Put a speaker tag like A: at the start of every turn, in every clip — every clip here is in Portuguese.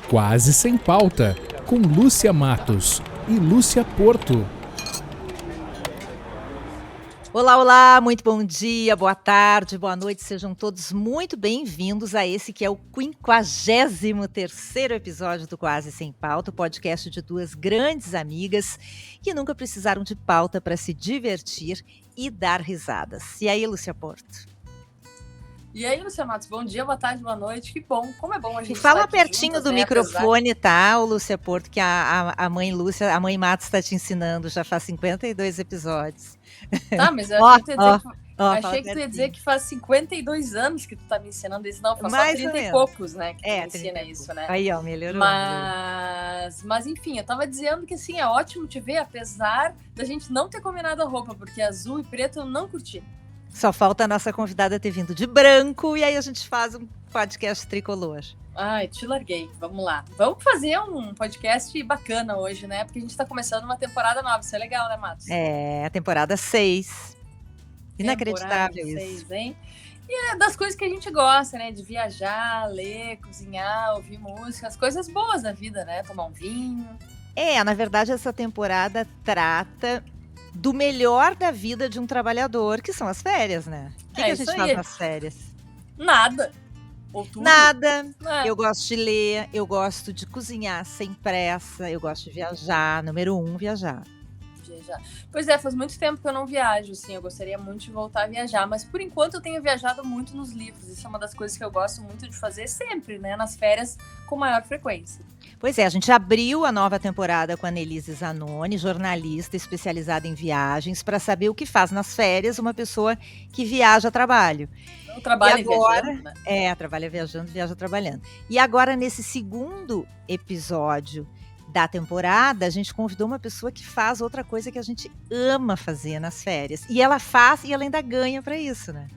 A: Quase Sem Pauta, com Lúcia Matos e Lúcia Porto.
B: Olá, olá, muito bom dia, boa tarde, boa noite, sejam todos muito bem-vindos a esse que é o 53º episódio do Quase Sem Pauta, o podcast de duas grandes amigas que nunca precisaram de pauta para se divertir e dar risadas. E aí, Lúcia Porto?
C: E aí, Lúcia Matos, bom dia, boa tarde, boa noite, que bom, como é bom a gente
B: E fala
C: estar aqui
B: pertinho
C: juntas,
B: do
C: né,
B: microfone, tá, Lúcia Porto, que a mãe Lúcia, a mãe Matos está te ensinando, já faz 52 episódios.
C: Tá, mas eu achei que tu ia dizer
B: pertinho.
C: que faz 52 anos que tu tá me ensinando isso, não, faz só
B: Mais ou
C: 30 e
B: menos.
C: poucos, né, que tu me
B: 30
C: ensina
B: e
C: isso,
B: pouco.
C: né?
B: Aí, ó, melhorou.
C: Mas enfim, eu tava dizendo que assim, é ótimo te ver, apesar da gente não ter combinado a roupa, porque azul e preto eu não curti.
B: Só falta a nossa convidada ter vindo de branco e aí a gente faz um podcast tricolor.
C: Ai, te larguei, vamos lá. Vamos fazer um podcast bacana hoje, né? Porque a gente tá começando uma temporada nova, isso é legal, né, Matos?
B: É, a temporada 6. Inacreditável
C: Temporada
B: isso.
C: 6, hein? E é das coisas que a gente gosta, né? De viajar, ler, cozinhar, ouvir música, as coisas boas da vida, né? Tomar um vinho.
B: É, na verdade, essa temporada trata do melhor da vida de um trabalhador, que são as férias, né? O que a
C: isso
B: gente
C: aí.
B: faz nas férias?
C: Nada. Ou tudo.
B: Nada.
C: É.
B: Eu gosto de ler, eu gosto de cozinhar sem pressa, eu gosto de viajar. Número 1, viajar.
C: Pois é, faz muito tempo que eu não viajo, assim, eu gostaria muito de voltar a viajar, mas por enquanto eu tenho viajado muito nos livros, isso é uma das coisas que eu gosto muito de fazer sempre, né, nas férias com maior frequência.
B: Pois é, a gente abriu a nova temporada com a Nelise Zanoni, jornalista especializada em viagens, para saber o que faz nas férias uma pessoa que viaja a trabalho.
C: Não trabalha
B: viajando,
C: né?
B: Trabalha viajando, viaja trabalhando. E agora, nesse segundo episódio da temporada, a gente convidou uma pessoa que faz outra coisa que a gente ama fazer nas férias. E ela faz e ela ainda ganha para isso, né?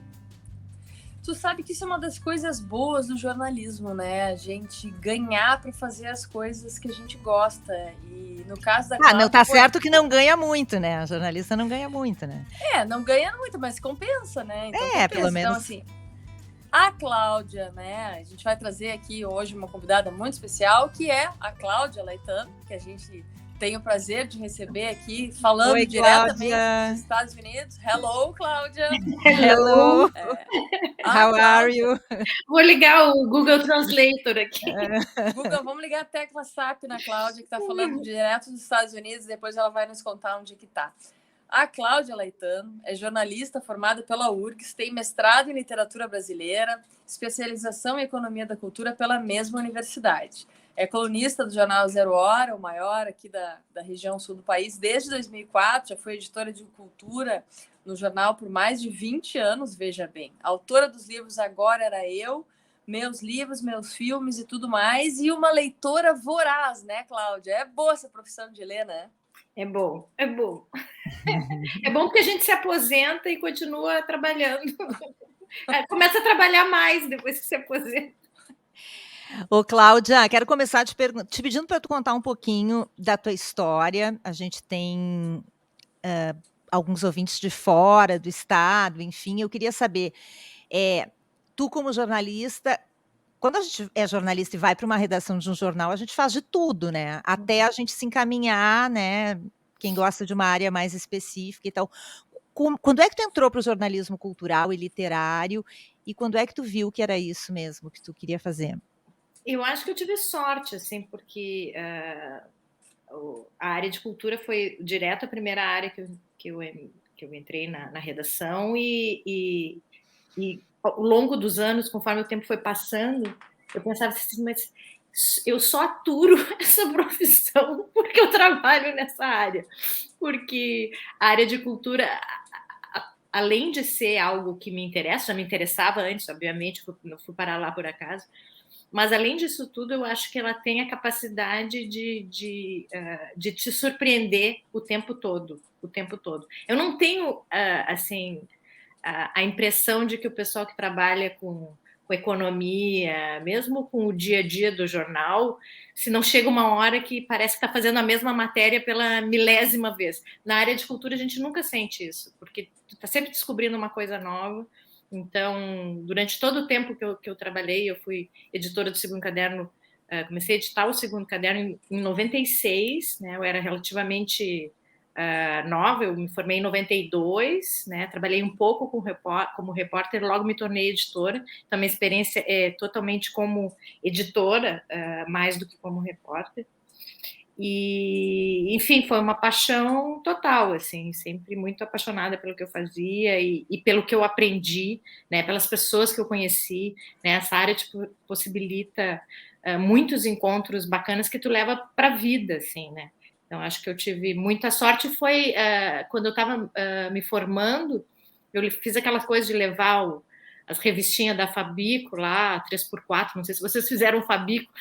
C: Tu sabe que isso é uma das coisas boas do jornalismo, né? A gente ganhar para fazer as coisas que a gente gosta. E no caso da Cláudia,
B: não tá certo que não ganha muito, né? A jornalista não ganha muito, né?
C: Não ganha muito, mas compensa, né? Então,
B: compensa. Pelo menos.
C: Então, assim, a Cláudia, né? A gente vai trazer aqui hoje uma convidada muito especial, que é a Cláudia Laetano, que a gente tem o prazer de receber aqui, falando
B: Oi,
C: diretamente dos Estados Unidos. Hello, Cláudia!
B: Hello! How are you?
D: Vou ligar o Google Translator aqui.
C: Google, vamos ligar a tecla SAP na Cláudia, que está falando direto dos Estados Unidos, depois ela vai nos contar onde que está. A Cláudia Laetano é jornalista formada pela URGS, tem mestrado em literatura brasileira, especialização em economia da cultura pela mesma universidade. É colunista do jornal Zero Hora, o maior aqui da região sul do país, desde 2004, já foi editora de cultura no jornal por mais de 20 anos, veja bem. Autora dos livros Agora Era Eu, Meus Livros, Meus Filmes e tudo mais, e uma leitora voraz, né, Cláudia? É boa essa profissão de ler, né?
D: É bom, é bom. É bom porque a gente se aposenta e continua trabalhando. Começa a trabalhar mais depois que se aposenta.
B: Ô, Cláudia, quero começar te pedindo para tu contar um pouquinho da tua história. A gente tem alguns ouvintes de fora do estado, enfim, eu queria saber, tu como jornalista, quando a gente é jornalista e vai para uma redação de um jornal, a gente faz de tudo, né? Até a gente se encaminhar, né? Quem gosta de uma área mais específica e tal. Quando é que tu entrou para o jornalismo cultural e literário e quando é que tu viu que era isso mesmo que tu queria fazer?
D: Eu acho que eu tive sorte, assim, porque a área de cultura foi direto a primeira área que eu entrei na redação e ao longo dos anos, conforme o tempo foi passando, eu pensava assim, mas eu só aturo essa profissão porque eu trabalho nessa área. Porque a área de cultura, além de ser algo que me interessa, já me interessava antes, obviamente, não fui parar lá por acaso, mas além disso tudo, eu acho que ela tem a capacidade de te surpreender o tempo todo. Eu não tenho, assim, a impressão de que o pessoal que trabalha com economia, mesmo com o dia a dia do jornal, se não chega uma hora que parece que está fazendo a mesma matéria pela milésima vez. Na área de cultura, a gente nunca sente isso, porque tu está sempre descobrindo uma coisa nova. Então, durante todo o tempo que eu trabalhei, eu fui editora do Segundo Caderno comecei a editar o segundo caderno em 96, né? Eu era relativamente nova, eu me formei em 92, né? Trabalhei um pouco como repórter, logo me tornei editora. Então, minha experiência é totalmente como editora, mais do que como repórter. E, enfim, foi uma paixão total, assim, sempre muito apaixonada pelo que eu fazia e pelo que eu aprendi, né? Pelas pessoas que eu conheci, né? Essa área possibilita muitos encontros bacanas que tu leva para a vida, assim, né? Então, acho que eu tive muita sorte. Foi quando eu estava me formando, eu fiz aquela coisa de levar as revistinhas da Fabico lá, 3x4, não sei se vocês fizeram Fabico,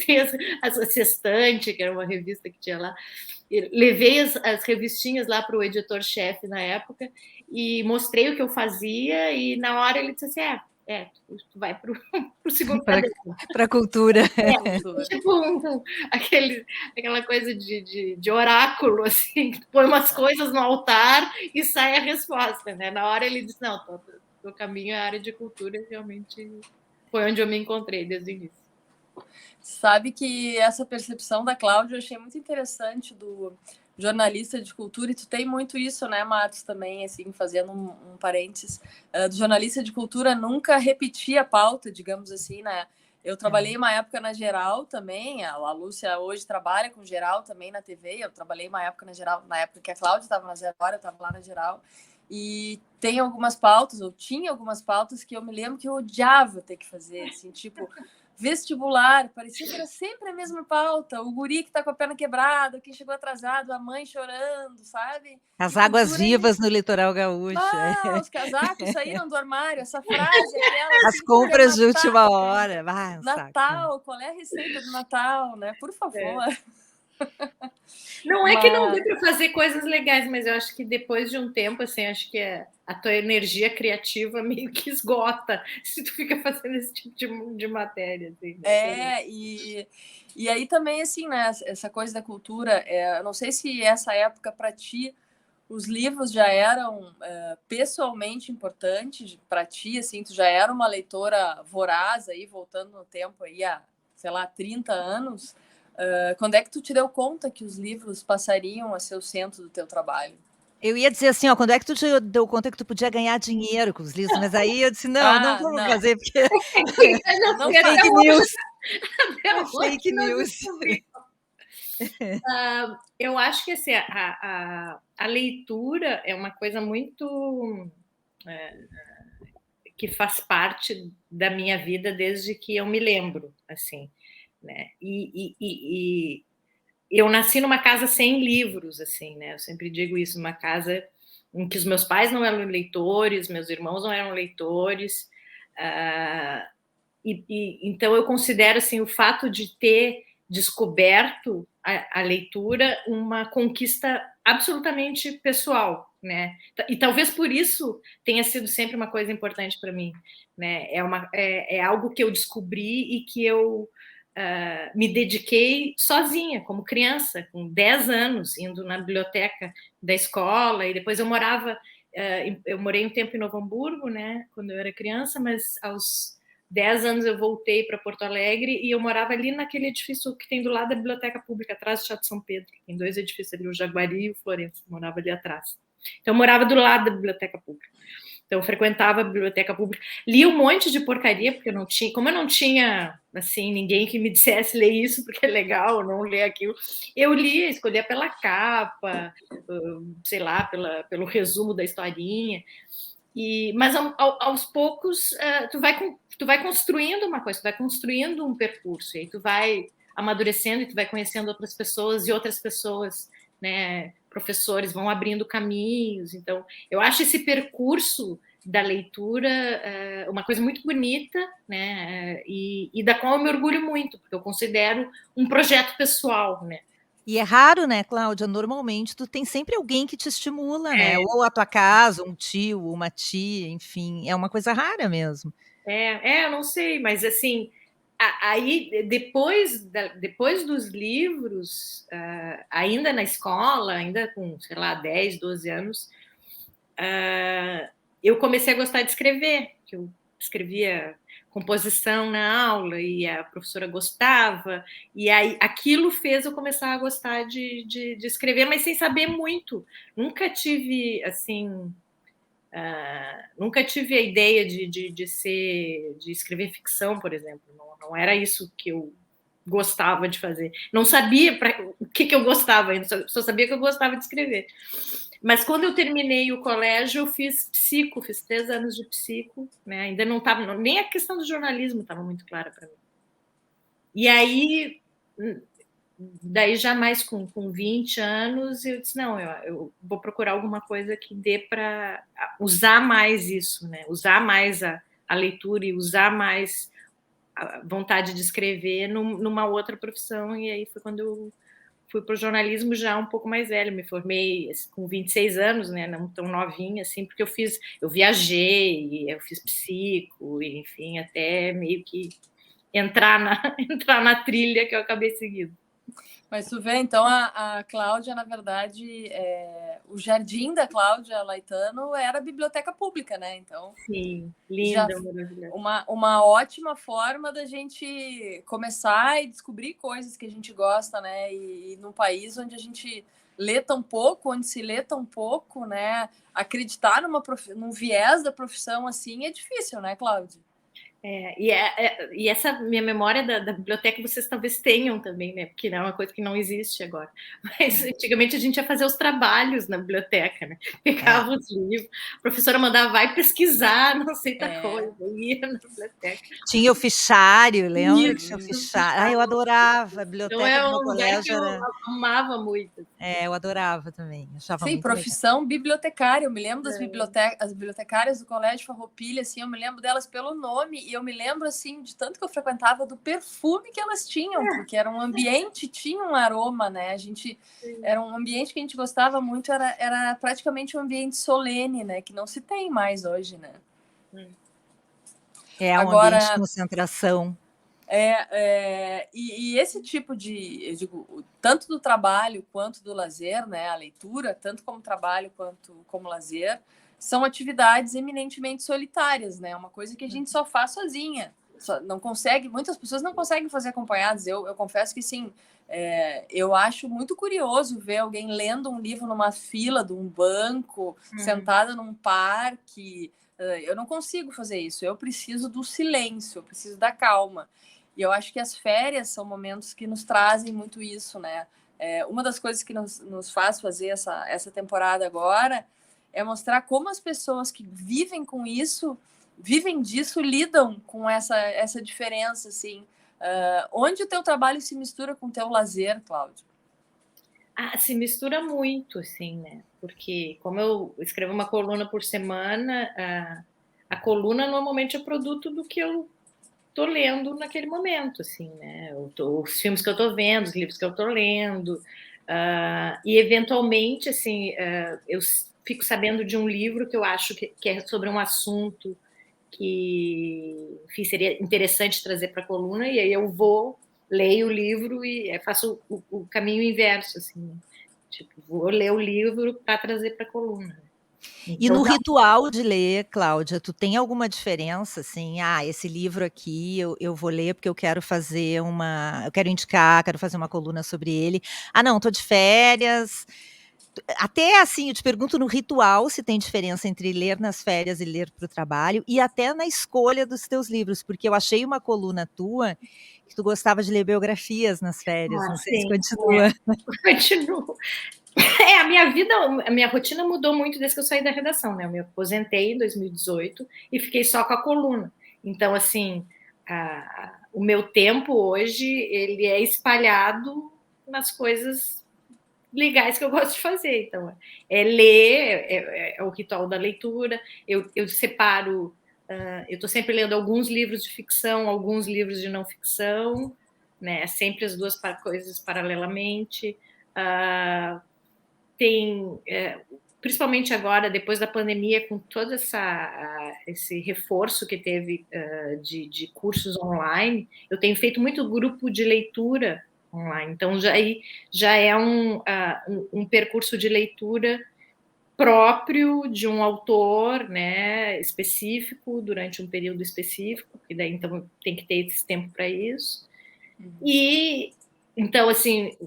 D: tem a Sextante, que era uma revista que tinha lá. Levei as revistinhas lá para o editor-chefe na época e mostrei o que eu fazia, e na hora ele disse assim, tu vai para o segundo caderno.
B: Para a cultura.
D: Tipo aquela coisa de oráculo, assim, que põe umas coisas no altar e sai a resposta, né? Na hora ele disse, não, o caminho é a área de cultura, realmente foi onde eu me encontrei desde o início.
C: Sabe que essa percepção da Cláudia eu achei muito interessante, do jornalista de cultura, e tu tem muito isso, né, Matos, também, assim, fazendo um parênteses, do jornalista de cultura nunca repetir a pauta, digamos assim, né? Eu trabalhei uma época na Geral também, a Lúcia hoje trabalha com Geral também na TV, eu trabalhei uma época na Geral, na época que a Cláudia estava na Geral, eu estava lá na Geral, e tem algumas pautas, ou tinha algumas pautas que eu me lembro que eu odiava ter que fazer, assim, tipo... vestibular, parecia que era sempre a mesma pauta, o guri que tá com a perna quebrada, quem chegou atrasado, a mãe chorando, sabe?
B: As águas vivas no litoral gaúcho.
C: Os casacos saíram do armário, essa frase, aquela...
B: As compras de última hora.
C: Natal, qual é a receita do Natal, né? Por favor.
D: Não é que não dê para fazer coisas legais, mas eu acho que depois de um tempo, assim, acho que a tua energia criativa meio que esgota se tu fica fazendo esse tipo de matéria. Assim,
C: né? E aí também, assim, né, essa coisa da cultura, eu não sei se essa época para ti, os livros já eram pessoalmente importantes para ti, assim, tu já era uma leitora voraz, aí, voltando no tempo aí há, sei lá, 30 anos, quando é que tu te deu conta que os livros passariam a ser o centro do teu trabalho?
B: Eu ia dizer assim, quando é que tu te deu conta que tu podia ganhar dinheiro com os livros? Mas aí eu disse, não vamos fazer, porque
C: não
B: fake news. Fake news.
D: Eu acho que assim, a leitura é uma coisa muito... que faz parte da minha vida desde que eu me lembro, assim, né? E eu nasci numa casa sem livros, assim, né? Eu sempre digo isso, uma casa em que os meus pais não eram leitores, meus irmãos não eram leitores, então eu considero assim o fato de ter descoberto a leitura uma conquista absolutamente pessoal, né? E talvez por isso tenha sido sempre uma coisa importante para mim, né? É algo que eu descobri e que eu me dediquei sozinha, como criança, com 10 anos, indo na biblioteca da escola, e depois eu morei um tempo em Novo Hamburgo, né, quando eu era criança, mas aos 10 anos eu voltei para Porto Alegre e eu morava ali naquele edifício que tem do lado da Biblioteca Pública, atrás do Teatro São Pedro. Tem 2 edifícios ali, o Jaguari e o Florença, morava ali atrás. Então eu morava do lado da Biblioteca Pública. Então eu frequentava a Biblioteca Pública, li um monte de porcaria, porque como eu não tinha assim, ninguém que me dissesse ler isso porque é legal, não ler aquilo, eu lia, escolhia pela capa, sei lá, pelo resumo da historinha. Mas aos poucos tu vai construindo uma coisa, tu vai construindo um percurso, e aí tu vai amadurecendo e tu vai conhecendo outras pessoas, e outras pessoas, né, professores vão abrindo caminhos. Então eu acho esse percurso da leitura uma coisa muito bonita, né, e da qual eu me orgulho muito, porque eu considero um projeto pessoal, né.
B: E é raro, né, Cláudia? Normalmente tu tem sempre alguém que te estimula, né? Ou a tua casa, um tio, uma tia, enfim, é uma coisa rara mesmo.
D: Eu não sei, mas assim, aí depois dos livros, ainda na escola, ainda com, sei lá, 10, 12 anos, eu comecei a gostar de escrever, que eu escrevia composição na aula, e a professora gostava, e aí aquilo fez eu começar a gostar de escrever, mas sem saber muito. Nunca tive, assim, nunca tive a ideia de escrever ficção, por exemplo. Não era isso que eu gostava de fazer. Não sabia o que eu gostava, só sabia que eu gostava de escrever. Mas quando eu terminei o colégio, eu fiz 3 anos de psico, né? Ainda não estava, nem a questão do jornalismo estava muito clara para mim. E aí, daí já mais com 20 anos, eu disse, não, eu vou procurar alguma coisa que dê para usar mais isso, né? Usar mais a leitura e usar mais a vontade de escrever numa outra profissão. E aí foi quando eu fui para o jornalismo já um pouco mais velho, me formei com 26 anos, né, não tão novinha assim, porque eu viajei, eu fiz psico, e, enfim, até meio que entrar na trilha que eu acabei seguindo.
C: Mas tu vê, então, a Cláudia, na verdade, o jardim da Cláudia Laetano era a biblioteca pública, né? Então,
D: sim, linda, maravilhosa.
C: Uma ótima forma da gente começar e descobrir coisas que a gente gosta, né? E num país onde a gente lê tão pouco, onde se lê tão pouco, né? Acreditar num viés da profissão assim é difícil, né, Cláudia?
D: E essa minha memória da biblioteca vocês talvez tenham também, né? Porque não é uma coisa que não existe agora. Mas antigamente a gente ia fazer os trabalhos na biblioteca, né? Pegava os livros, a professora mandava, vai pesquisar, não sei da coisa, ia na biblioteca.
B: Tinha o fichário, lembra que tinha o fichário? Eu adorava, a biblioteca do meu colégio
D: era... Eu amava muito.
B: Eu adorava também, achava
C: Sim,
B: muito
C: profissão
B: legal.
C: Bibliotecária, eu me lembro das as bibliotecárias do Colégio Farroupilha, assim, eu me lembro delas pelo nome, e eu me lembro, assim, de tanto que eu frequentava, do perfume que elas tinham, porque era um ambiente, tinha um aroma, né, era um ambiente que a gente gostava muito, era praticamente um ambiente solene, né, que não se tem mais hoje, né.
B: Agora, ambiente de concentração.
C: E esse tipo eu digo, tanto do trabalho quanto do lazer, né, a leitura, tanto como trabalho quanto como lazer, são atividades eminentemente solitárias, né, uma coisa que a gente só faz sozinha, não consegue, muitas pessoas não conseguem fazer acompanhadas. Eu confesso que sim, eu acho muito curioso ver alguém lendo um livro numa fila de um banco, sentada num parque. Eu não consigo fazer isso, eu preciso do silêncio, eu preciso da calma. E eu acho que as férias são momentos que nos trazem muito isso, né? Uma das coisas que nos faz fazer essa temporada agora é mostrar como as pessoas que vivem com isso, vivem disso, lidam com essa diferença, assim. Onde o teu trabalho se mistura com o teu lazer, Cláudia?
D: Se mistura muito, assim, né? Porque como eu escrevo uma coluna por semana, a coluna normalmente é produto do que eu tô lendo naquele momento, assim, né? Os filmes que eu tô vendo, os livros que eu tô lendo, e eventualmente, assim, eu fico sabendo de um livro que eu acho que é sobre um assunto que, enfim, seria interessante trazer para a coluna, e aí eu vou, leio o livro e faço o caminho inverso, assim, tipo, vou ler o livro para trazer para a coluna.
B: E no ritual de ler, Cláudia, tu tem alguma diferença, assim? Esse livro aqui eu vou ler porque eu quero fazer eu quero indicar, quero fazer uma coluna sobre ele. Não, tô de férias. Até assim, eu te pergunto no ritual se tem diferença entre ler nas férias e ler para o trabalho, e até na escolha dos teus livros, porque eu achei uma coluna tua que tu gostava de ler biografias nas férias. Não sei se continua.
D: Continuo. A minha rotina mudou muito desde que eu saí da redação, né? Eu me aposentei em 2018 e fiquei só com a coluna. Então, assim, o meu tempo hoje, ele é espalhado nas coisas legais que eu gosto de fazer. Então, ler, é o ritual da leitura. Eu separo, eu estou sempre lendo alguns livros de ficção, alguns livros de não ficção, né? Sempre as duas coisas paralelamente. Tem, principalmente agora, depois da pandemia, com todo esse reforço que teve de cursos online, eu tenho feito muito grupo de leitura online. Então, já é um percurso de leitura próprio de um autor, né, específico, durante um período específico, e daí então tem que ter esse tempo para isso. E então, assim,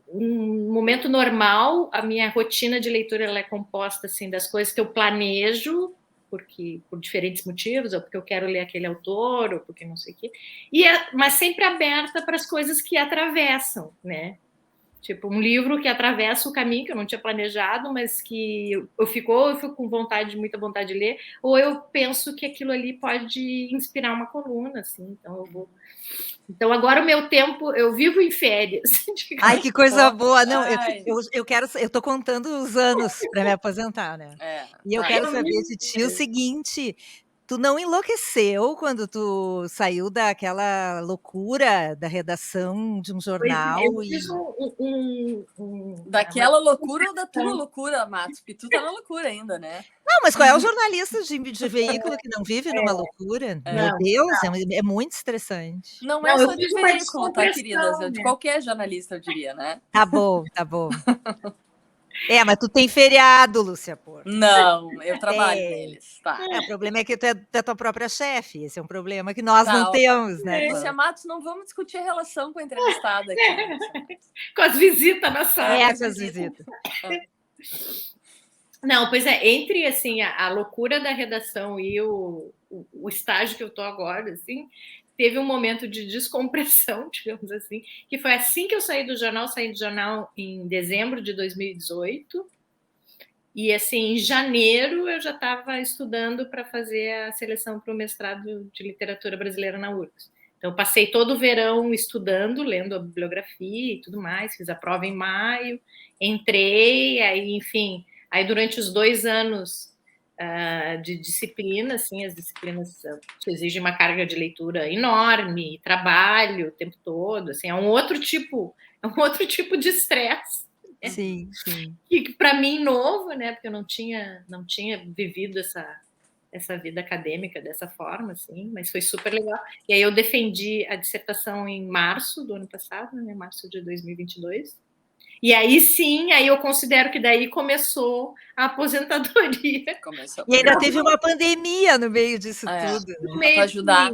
D: um momento normal, a minha rotina de leitura ela é composta assim das coisas que eu planejo, porque por diferentes motivos, ou porque eu quero ler aquele autor, ou porque não sei o quê, mas sempre aberta para as coisas que atravessam, né? Tipo, um livro que atravessa o caminho que eu não tinha planejado, mas que eu fico com vontade, muita vontade de ler, ou eu penso que aquilo ali pode inspirar uma coluna, assim, então eu vou. Então agora o meu tempo, eu vivo em férias.
B: Ai, que coisa boa! Não,
C: Ai.
B: eu quero, eu tô contando os anos para me aposentar, né? E eu quero saber de ti o seguinte: tu não enlouqueceu quando tu saiu daquela loucura da redação de um jornal?
D: Eu fiz
C: Daquela loucura ou da tua loucura, Matos? Porque tu tá na loucura ainda, né?
B: Não, mas qual é o jornalista de veículo que não vive numa loucura? Meu Deus, é muito estressante.
C: Não é
D: Não, eu
C: só de
D: fiz uma
C: veículo, tá, queridas?
D: descompressão,
C: De
D: né?
C: qualquer jornalista, eu diria, né?
B: Tá bom, tá bom. Mas tu tem feriado, Lúcia Porto.
C: Não, eu trabalho
B: Tem.
C: neles, tá.
B: O problema é que tu é tua própria chefe. Esse é um problema que nós
C: Tá,
B: não
C: ó.
B: temos, né?
C: Lúcia Matos, não vamos discutir a relação com a entrevistada aqui.
D: Com as visitas na sala.
B: Com as visitas.
D: Não, pois é, entre assim a loucura da redação e o estágio que eu tô agora, assim, teve um momento de descompressão, digamos assim, que foi assim que eu saí do jornal em dezembro de 2018, e assim, em janeiro eu já estava estudando para fazer a seleção para o mestrado de literatura brasileira na URGS. Então, eu passei todo o verão estudando, lendo a bibliografia e tudo mais, fiz a prova em maio, entrei, aí, enfim, aí durante os 2 anos de disciplina, assim, as disciplinas exigem uma carga de leitura enorme, trabalho o tempo todo, assim, é um outro tipo de estresse.
B: Sim, sim.
D: Que para mim novo, né? Porque eu não tinha vivido essa vida acadêmica dessa forma, assim, mas foi super legal. E aí eu defendi a dissertação em março do ano passado, né? Março de 2022. E aí sim, aí eu considero que daí começou a aposentadoria.
C: Começou.
B: E ainda teve uma pandemia no meio disso tudo, né?
C: Para ajudar.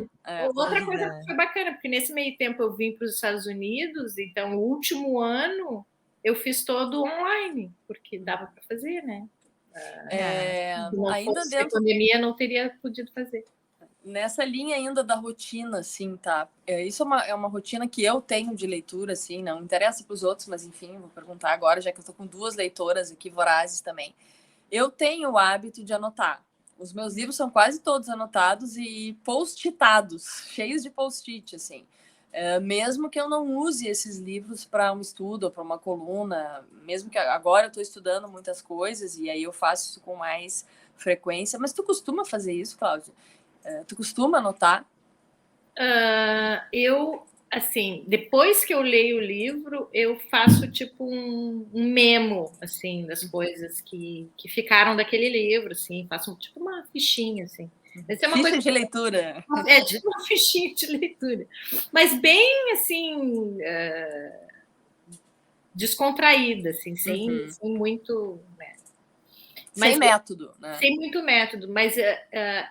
D: Outra coisa que foi bacana, porque nesse meio tempo eu vim para os Estados Unidos, então o último ano eu fiz todo online, porque dava para fazer, né?
C: Ainda dentro
D: da pandemia não teria podido fazer.
C: Nessa linha ainda da rotina, assim, tá? Isso é uma rotina que eu tenho de leitura, assim, não interessa para os outros, mas enfim, vou perguntar agora, já que eu estou com 2 leitoras aqui vorazes também. Eu tenho o hábito de anotar. Os meus livros são quase todos anotados e post-itados, cheios de post-it, assim. Mesmo que eu não use esses livros para um estudo ou para uma coluna, mesmo que agora eu estou estudando muitas coisas e aí eu faço isso com mais frequência. Mas tu costuma fazer isso, Cláudia? Tu costuma anotar?
D: Eu, assim, depois que eu leio o livro, eu faço tipo um memo, assim, das coisas que ficaram daquele livro, assim, faço tipo uma fichinha, assim.
C: Essa é uma coisa de leitura.
D: É tipo uma fichinha de leitura. Mas bem, assim, descontraída, assim, sem muito... Né?
C: Sem método, né?
D: Sem muito método, mas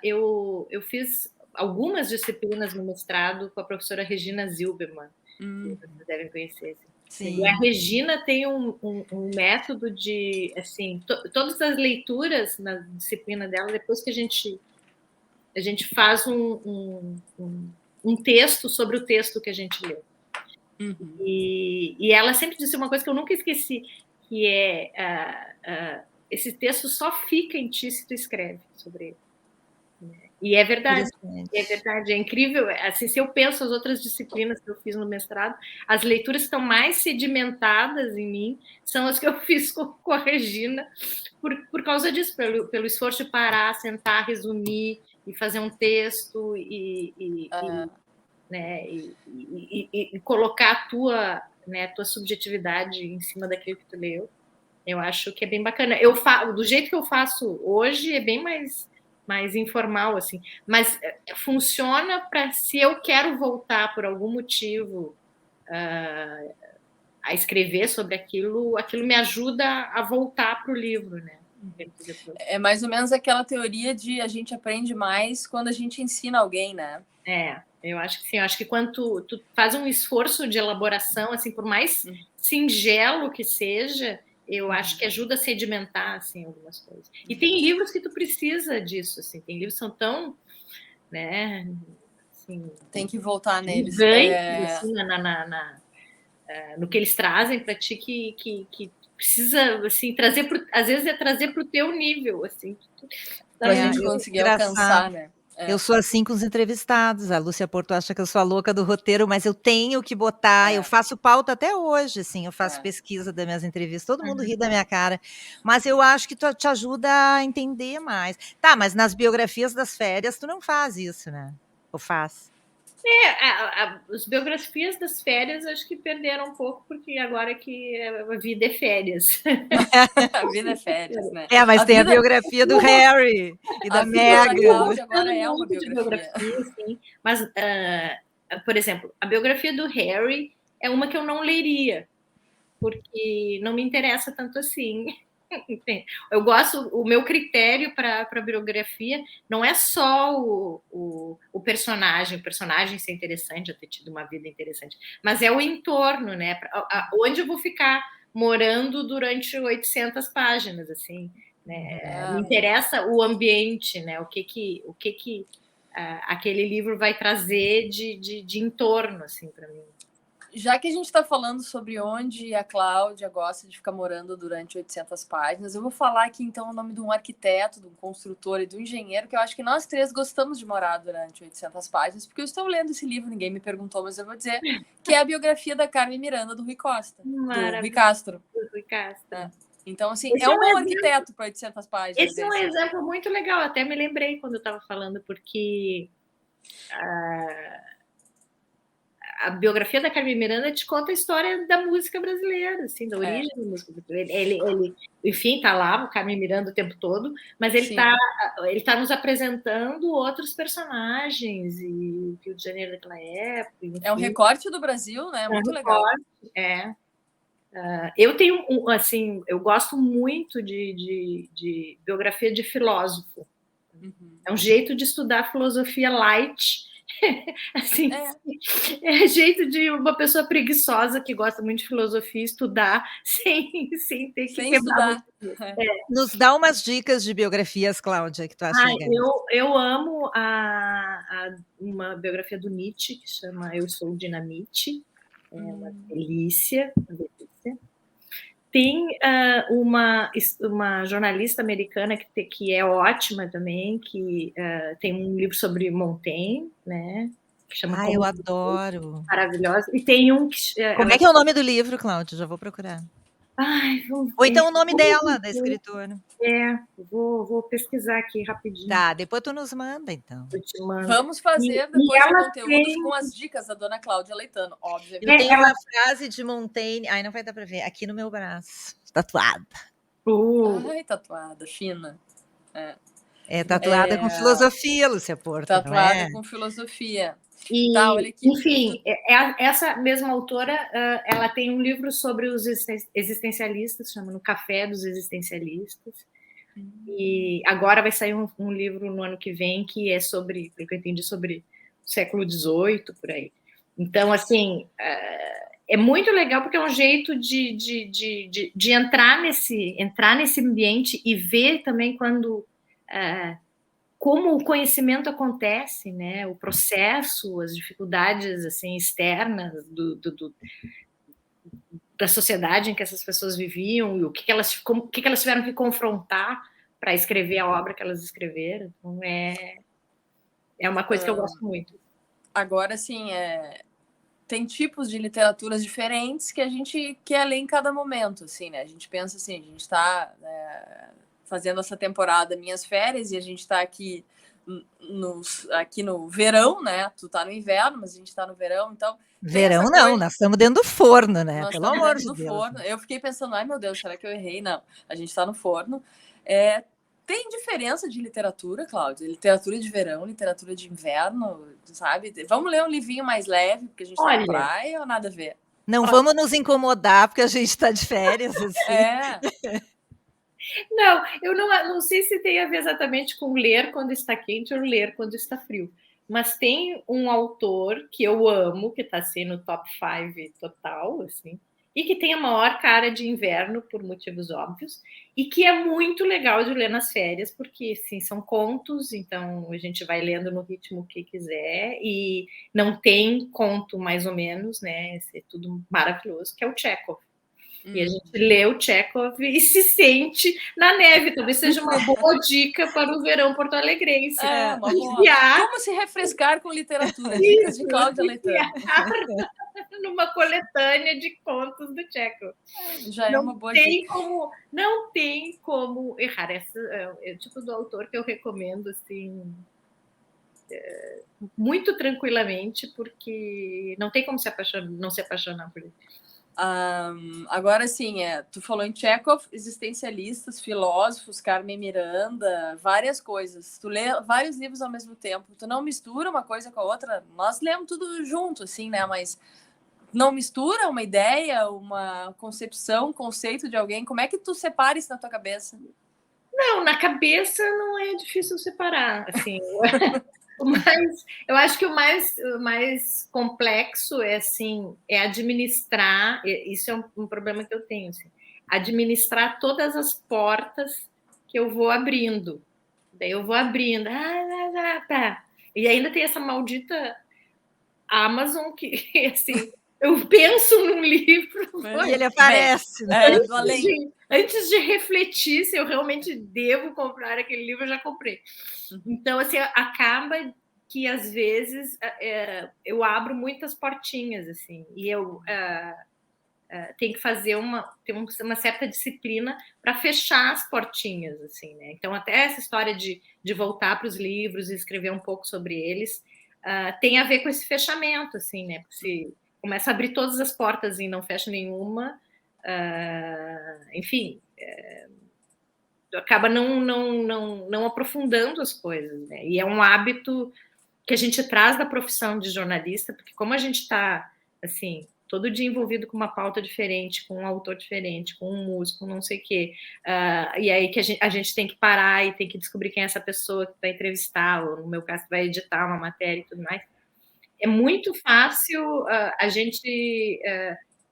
D: eu fiz algumas disciplinas no mestrado com a professora Regina Zilberman, que vocês devem conhecer. Assim.
B: Sim.
D: E a Regina tem um método de, assim, todas as leituras na disciplina dela, depois que a gente faz um texto sobre o texto que a gente leu. E ela sempre disse uma coisa que eu nunca esqueci, que é... esse texto só fica em ti se tu escreve sobre ele. E é verdade, é incrível. Assim, se eu penso as outras disciplinas que eu fiz no mestrado, as leituras que estão mais sedimentadas em mim são as que eu fiz com a Regina, por causa disso, pelo esforço de parar, sentar, resumir e fazer um texto e colocar a tua subjetividade em cima daquilo que tu leu. Eu acho que é bem bacana. Do jeito que eu faço hoje, é bem mais informal, assim. Mas funciona para, se eu quero voltar por algum motivo a escrever sobre aquilo me ajuda a voltar para o livro, né? tempos depois.
C: É mais ou menos aquela teoria de a gente aprende mais quando a gente ensina alguém, né?
D: Eu acho que sim. Eu acho que quando tu faz um esforço de elaboração, assim, por mais singelo que seja, eu acho que ajuda a sedimentar, assim, algumas coisas. E tem livros que tu precisa disso, assim. Tem livros que são tão, né, assim,
C: tem que voltar neles.
D: Assim, no que eles trazem para ti que precisa, assim, trazer às vezes é trazer para o teu nível, assim.
C: Pra gente conseguir alcançar, né?
B: Eu sou assim com os entrevistados. A Lúcia Porto acha que eu sou a louca do roteiro, mas eu tenho que botar. Eu faço pauta até hoje, assim. Eu faço pesquisa das minhas entrevistas. Todo mundo ri da minha cara. Mas eu acho que tu te ajuda a entender mais. Tá, mas nas biografias das férias tu não faz isso, né? Ou faz?
D: As biografias das férias acho que perderam um pouco, porque agora que a vida é férias.
C: A vida é férias, né?
B: Mas tem a biografia do Harry e da Meghan.
C: Agora é uma biografia,
D: sim. Mas, por exemplo, a biografia do Harry é uma que eu não leria, porque não me interessa tanto assim. Eu gosto, o meu critério para a biografia não é só o personagem ser interessante, já ter tido uma vida interessante, mas é o entorno, né? Onde eu vou ficar morando durante 800 páginas, assim, né? Me interessa o ambiente, né? O que aquele livro vai trazer de entorno, assim, para mim.
C: Já que a gente está falando sobre onde a Cláudia gosta de ficar morando durante 800 páginas, eu vou falar aqui, então, o nome de um arquiteto, de um construtor e de um engenheiro, que eu acho que nós três gostamos de morar durante 800 páginas, porque eu estou lendo esse livro, ninguém me perguntou, mas eu vou dizer, que é a biografia da Carmen Miranda, do Rui Costa, do Rui Castro. Então, assim, é um bom arquiteto para 800 páginas.
D: Esse é um exemplo muito legal, até me lembrei quando eu estava falando, porque... a biografia da Carmen Miranda te conta a história da música brasileira, assim, da origem da música brasileira. Ele, enfim, tá lá, o Carmen Miranda o tempo todo, mas ele tá nos apresentando outros personagens e o Rio de Janeiro daquela época. Enfim.
C: É um recorte do Brasil, né? Muito legal.
D: Eu tenho, assim, eu gosto muito de biografia de filósofo. É um jeito de estudar filosofia light. Assim, é jeito de uma pessoa preguiçosa que gosta muito de filosofia estudar sem ter que
C: estudar.
B: Nos dá umas dicas de biografias, Cláudia, que tu acha legal.
D: Eu amo uma biografia do Nietzsche que chama Eu Sou Dinamite. É uma delícia, Tem uma jornalista americana que é ótima também, que tem um livro sobre Montaigne, né? Que chama
B: eu adoro.
D: Maravilhosa. E tem um que...
B: Como é que é o nome do livro, Cláudia? Já vou procurar. Ou então o nome dela, da escritora.
D: Vou pesquisar aqui rapidinho.
B: Tá, depois tu nos manda, então.
D: Eu te mando.
C: Vamos fazer depois o conteúdo com as dicas da dona Cláudia Leitano, obviamente.
B: Eu tenho uma frase de Montaigne, não vai dar para ver, aqui no meu braço, tatuada.
C: Ai, tatuada, fina.
B: Tatuada com filosofia, Lúcia Porto.
C: Tatuada com filosofia.
D: Olha aqui. Enfim, essa mesma autora, ela tem um livro sobre os existencialistas, chama No Café dos Existencialistas. E agora vai sair um livro no ano que vem que é sobre, pelo que eu entendi, sobre o século XVIII, por aí. Então, assim, é muito legal porque é um jeito de entrar nesse ambiente e ver também como o conhecimento acontece, né? O processo, as dificuldades assim externas da sociedade em que essas pessoas viviam e o que elas tiveram que confrontar para escrever a obra que elas escreveram. Então, é uma coisa que eu gosto muito.
C: Agora, sim, tem tipos de literaturas diferentes que a gente quer ler em cada momento, assim, né? A gente pensa assim, a gente está fazendo essa temporada Minhas Férias e a gente está aqui no verão, né? Tu tá no inverno, mas a gente tá no verão, então...
B: Verão não, nós estamos dentro do forno, né? Pelo amor de Deus.
C: Forno. Eu fiquei pensando, ai meu Deus, será que eu errei? Não, a gente tá no forno. Tem diferença de literatura, Cláudia? Literatura de verão, literatura de inverno, sabe? Vamos ler um livrinho mais leve, porque a gente tá na praia, ou nada a ver?
B: Não vamos nos incomodar, porque a gente tá de férias, assim.
D: Não, eu não sei se tem a ver exatamente com ler quando está quente ou ler quando está frio. Mas tem um autor que eu amo, que está assim no top 5 total, assim, e que tem a maior cara de inverno, por motivos óbvios, e que é muito legal de ler nas férias, porque sim, são contos, então a gente vai lendo no ritmo que quiser, e não tem conto mais ou menos, né? É tudo maravilhoso, que é o Chekhov. E a gente lê o Chekhov e se sente na neve. Talvez seja uma boa dica para o verão porto-alegrense.
C: Uma boa.
D: Enfiar
C: Como se refrescar com literatura? Dicas de Cláudia Leitão.
D: Numa coletânea de contos do Chekhov.
C: Já é uma boa dica.
D: Não tem como errar. Essa é o tipo do autor que eu recomendo assim, muito tranquilamente, porque não tem como não se apaixonar por ele.
C: Agora sim, tu falou em Chekhov, existencialistas, filósofos, Carmen Miranda, várias coisas. Tu lê vários livros ao mesmo tempo. Tu não mistura uma coisa com a outra. Nós lemos tudo junto, assim, né? Mas não mistura uma ideia, uma concepção, um conceito de alguém. Como é que tu separa isso na tua cabeça?
D: Não, na cabeça não é difícil separar, assim. Eu acho que o mais complexo é assim, é administrar. Isso é um problema que eu tenho, assim, administrar todas as portas que eu vou abrindo. Daí eu vou abrindo, tá. E ainda tem essa maldita Amazon que, assim, eu penso num livro
B: e ele aparece,
C: né?
D: Antes de refletir se eu realmente devo comprar aquele livro, eu já comprei. Então, assim, acaba que às vezes eu abro muitas portinhas, assim, e eu tenho que fazer uma certa disciplina para fechar as portinhas, assim, né? Então, até essa história de voltar para os livros e escrever um pouco sobre eles tem a ver com esse fechamento, assim, né? Porque se começa a abrir todas as portas e não fecha nenhuma, enfim, acaba não aprofundando as coisas, né? E é um hábito que a gente traz da profissão de jornalista, porque como a gente está, assim, todo dia envolvido com uma pauta diferente, com um autor diferente, com um músico, não sei o quê, e aí que a gente tem que parar e tem que descobrir quem é essa pessoa que vai entrevistar, ou no meu caso, que vai editar uma matéria e tudo mais. É muito fácil a gente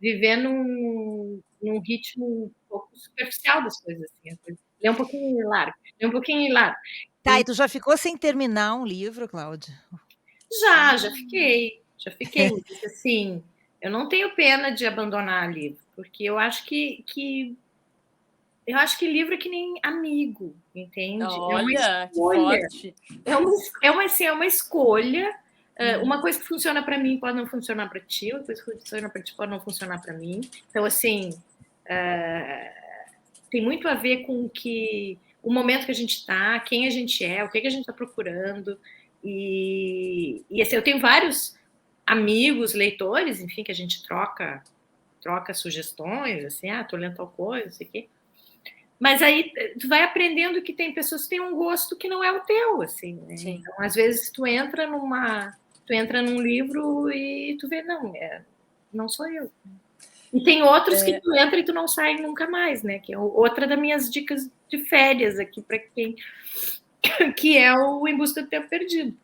D: viver num ritmo um pouco superficial das coisas, assim, ler um pouquinho e larga, ler um pouquinho e larga.
B: Tá, e tu já ficou sem terminar um livro, Cláudia?
D: Já fiquei. Assim, eu não tenho pena de abandonar livro, porque eu acho que livro é que nem amigo, entende?
C: Olha, que forte.
D: É uma escolha. Uma coisa que funciona para mim pode não funcionar para ti, outra coisa que funciona para ti pode não funcionar para mim. Então, assim, tem muito a ver com o momento que a gente está, quem a gente é, o que a gente está procurando. E assim, eu tenho vários amigos, leitores, enfim, que a gente troca sugestões, assim, tô lendo tal coisa, não sei o quê. Mas aí tu vai aprendendo que tem pessoas que têm um gosto que não é o teu, assim, né? Então, às vezes tu entra num livro e tu vê, não sou eu. E tem outros que tu entra e tu não sai nunca mais, né? Que é outra das minhas dicas de férias aqui para quem, que é o Em Busca do Tempo Perdido.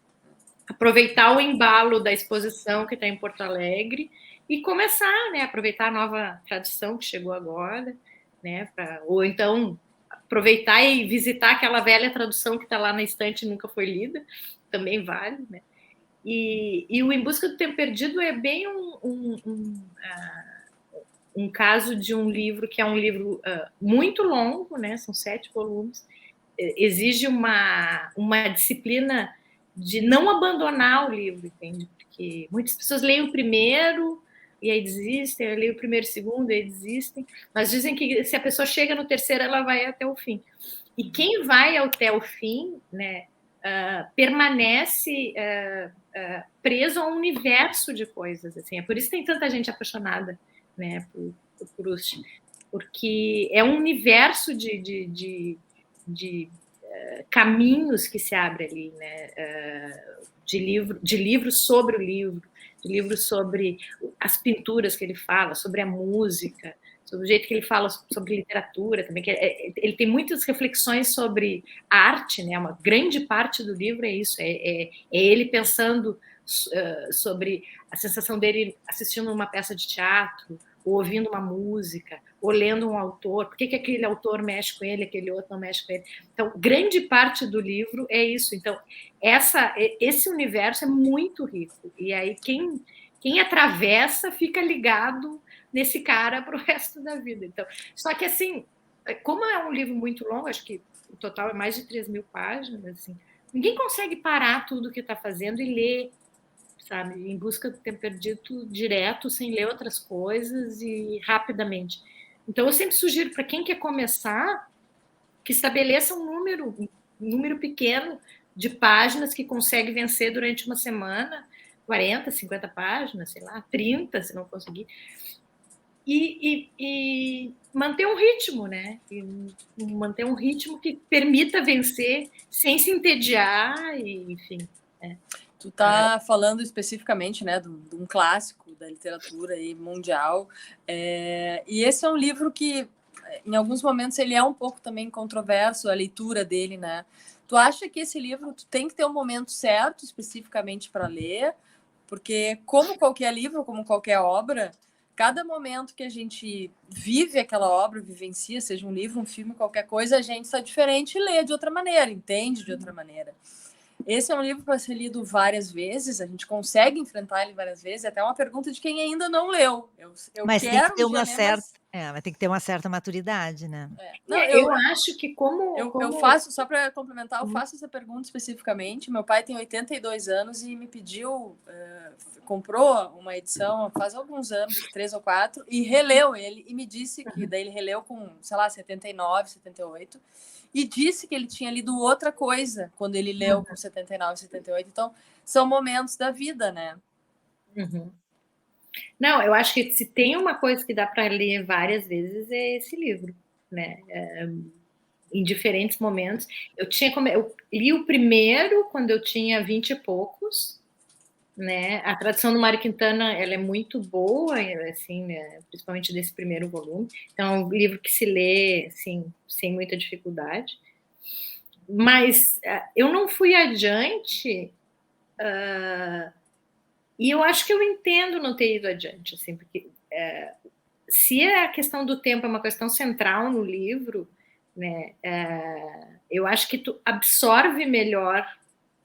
D: Aproveitar o embalo da exposição que está em Porto Alegre e começar, né? Aproveitar a nova tradução que chegou agora, né? Ou então aproveitar e visitar aquela velha tradução que está lá na estante e nunca foi lida, também vale, né? E o Em Busca do Tempo Perdido é bem um caso de um livro que é um livro muito longo, né? São 7 volumes, exige uma disciplina de não abandonar o livro, entende? Porque muitas pessoas leem o primeiro e aí desistem, leem o primeiro e o segundo e aí desistem, mas dizem que se a pessoa chega no terceiro, ela vai até o fim. E quem vai até o fim, né, permanece preso a um universo de coisas, assim. É por isso que tem tanta gente apaixonada, né, por Proust, porque é um universo de caminhos que se abre ali, né? De livros sobre o livro, de livros sobre as pinturas que ele fala, sobre a música, sobre o jeito que ele fala sobre literatura também, que ele tem muitas reflexões sobre arte, né? Uma grande parte do livro é isso, é ele pensando sobre a sensação dele assistindo uma peça de teatro, ou ouvindo uma música, ou lendo um autor, por que aquele autor mexe com ele, aquele outro não mexe com ele. Então, grande parte do livro é isso. Então, esse universo é muito rico. E aí, quem atravessa fica ligado nesse cara para o resto da vida. Então, só que, assim, como é um livro muito longo, acho que o total é mais de 3.000 páginas, assim, ninguém consegue parar tudo que está fazendo e ler, sabe, em busca do tempo perdido direto, sem ler outras coisas e rapidamente. Então, eu sempre sugiro para quem quer começar que estabeleça um número pequeno de páginas que consegue vencer durante uma semana, 40, 50 páginas, sei lá, 30, se não conseguir, e manter um ritmo, né? E manter um ritmo que permita vencer sem se entediar, e, enfim.
C: Tu tá falando especificamente, né, de um clássico da literatura aí, mundial, e esse é um livro que, em alguns momentos, ele é um pouco também controverso, a leitura dele, né? Tu acha que esse livro tu tem que ter um momento certo, especificamente, para ler? Porque, como qualquer livro, como qualquer obra, cada momento que a gente vive aquela obra, vivencia, seja um livro, um filme, qualquer coisa, a gente está diferente e lê de outra maneira, entende de outra maneira. Esse é um livro para ser lido várias vezes, a gente consegue enfrentar ele várias vezes, é até uma pergunta de quem ainda não leu.
B: Mas tem que ter uma certa, mas tem que ter uma certa maturidade, né?
D: Não, eu acho que
C: eu faço, só para complementar, eu faço essa pergunta especificamente. Meu pai tem 82 anos e me pediu, comprou uma edição faz alguns anos, 3 ou 4, e releu ele, e me disse que daí ele releu com, sei lá, 79, 78, e disse que ele tinha lido outra coisa quando ele leu com 79, 78. Então, são momentos da vida, né?
D: Uhum. Não, eu acho que se tem uma coisa que dá para ler várias vezes é esse livro, né? Em diferentes momentos. Eu li o primeiro quando eu tinha 20 e poucos, né? A tradução do Mário Quintana, ela é muito boa, assim, né? Principalmente desse primeiro volume. Então, é um livro que se lê, assim, sem muita dificuldade. Mas eu não fui adiante, e eu acho que eu entendo não ter ido adiante, assim, porque se a questão do tempo é uma questão central no livro, né? Eu acho que tu absorve melhor,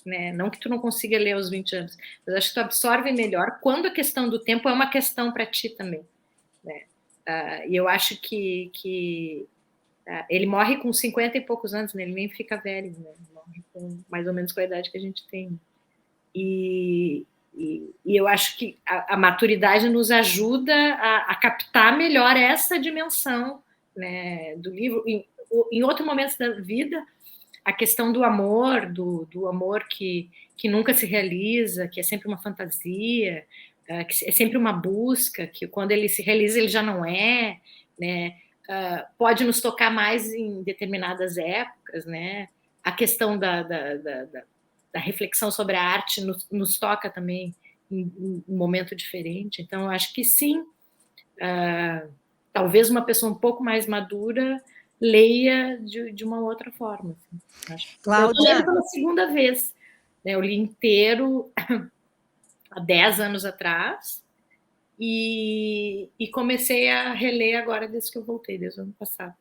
D: né? Não que tu não consiga ler aos 20 anos, mas acho que tu absorve melhor quando a questão do tempo é uma questão para ti também, né? E eu acho que ele morre com 50 e poucos anos, né? Ele nem fica velho, né? Ele morre com mais ou menos com a idade que a gente tem. E eu acho que a maturidade nos ajuda a captar melhor essa dimensão, né, do livro. Em outros momentos da vida, a questão do amor, do amor que nunca se realiza, que é sempre uma fantasia, que é sempre uma busca, que quando ele se realiza ele já não é, né? Pode nos tocar mais em determinadas épocas, né? A questão da reflexão sobre a arte nos toca também em um momento diferente. Então, eu acho que sim, talvez uma pessoa um pouco mais madura leia de uma outra forma. Assim. Acho que
B: Cláudia...
D: Eu lembro pela segunda vez, né? Eu li inteiro há 10 anos atrás e comecei a reler agora desde que eu voltei, desde o ano passado.